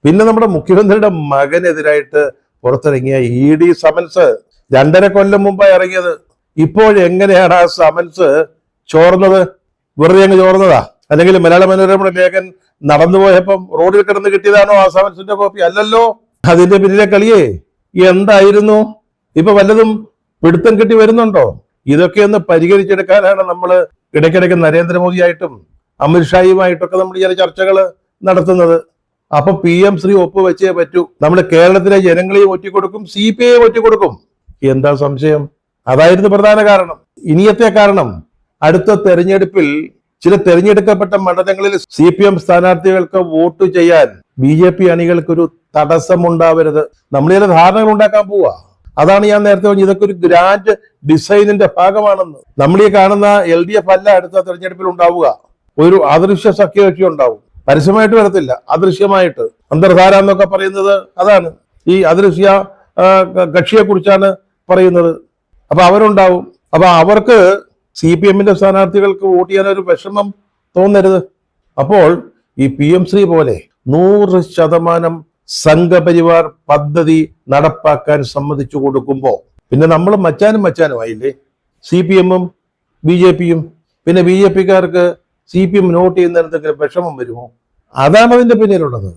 പിന്നെ നമ്മുടെ മുഖ്യമന്ത്രിയുടെ മകനെതിരായിട്ട് പുറത്തിറങ്ങിയ ED സമൻസ് 2.5 കൊല്ലം മുമ്പായി ഇറങ്ങിയത്. ഇപ്പോഴെങ്ങനെയാണ് ആ സമൻസ് ചോർന്നത്? വെറുതെ അങ്ങ് ചോർന്നതാ? അല്ലെങ്കിൽ മലയാള മനോരമയുടെ ലേഖൻ നടന്നുപോയപ്പം റോഡിൽ കിടന്ന് കിട്ടിയതാണോ ആ സമൻസിന്റെ കോപ്പി? അല്ലല്ലോ. അതിന്റെ പിന്നിലെ കളിയേ എന്തായിരുന്നു? ഇപ്പൊ വല്ലതും പിടുത്തം കിട്ടി വരുന്നുണ്ടോ? ഇതൊക്കെ ഒന്ന് പരിഹരിച്ചെടുക്കാനാണ് നമ്മൾ ഇടയ്ക്കിടയ്ക്ക് നരേന്ദ്രമോദിയായിട്ടും അമിത്ഷായുമായിട്ടൊക്കെ നമ്മൾ ചില ചർച്ചകൾ നടത്തുന്നത്. അപ്പൊ PM ശ്രീ ഒപ്പുവെച്ചേ പറ്റൂ. നമ്മൾ കേരളത്തിലെ ജനങ്ങളെയും ഒറ്റിക്കൊടുക്കും, CPI ഒറ്റിക്കൊടുക്കും. എന്താ സംശയം? അതായിരുന്നു പ്രധാന കാരണം. ഇനിയത്തെ കാരണം, അടുത്ത തെരഞ്ഞെടുപ്പിൽ ചില തെരഞ്ഞെടുക്കപ്പെട്ട മണ്ഡലങ്ങളിൽ CPM സ്ഥാനാർത്ഥികൾക്ക് വോട്ട് ചെയ്യാൻ BJP അണികൾക്കൊരു തടസ്സമുണ്ടാവരുത്. നമ്മൾ ചില ധാരണകൾ ഉണ്ടാക്കാൻ പോവാ. അതാണ് ഞാൻ നേരത്തെ പറഞ്ഞത്, ഇതൊക്കെ ഒരു ഗ്രാൻഡ് ഡിസൈനിന്റെ ഭാഗമാണെന്ന്. നമ്മൾ ഈ കാണുന്ന LDF അല്ല അടുത്ത തെരഞ്ഞെടുപ്പിൽ ഉണ്ടാവുക. ഒരു അദൃശ്യ സഖ്യകക്ഷി ഉണ്ടാവും. പരസ്യമായിട്ട് വരത്തില്ല, അദൃശ്യമായിട്ട്. അന്തർധാര എന്നൊക്കെ പറയുന്നത് അതാണ്. ഈ അദൃശ്യ കക്ഷിയെ കുറിച്ചാണ് പറയുന്നത്. അപ്പൊ അവരുണ്ടാവും. അപ്പൊ അവർക്ക് CPMന്റെ സ്ഥാനാർത്ഥികൾക്ക് വോട്ട് ചെയ്യാൻ ഒരു വിഷമം തോന്നരുത്. അപ്പോൾ ഈ PM ശ്രീ പോലെ 100% സംഘപരിവാർ പദ്ധതി നടപ്പാക്കാൻ സമ്മതിച്ചു കൊടുക്കുമ്പോ പിന്നെ നമ്മൾ മച്ചാനുമായില്ലേ? CPM-ഉം BJP-യും. പിന്നെ BJP-ക്കാർക്ക് CPM നോട്ട് ചെയ്യുന്ന എന്തെങ്കിലും വിഷമം വരുമോ? അതാണ് അതിന്റെ പിന്നിലുള്ളത്.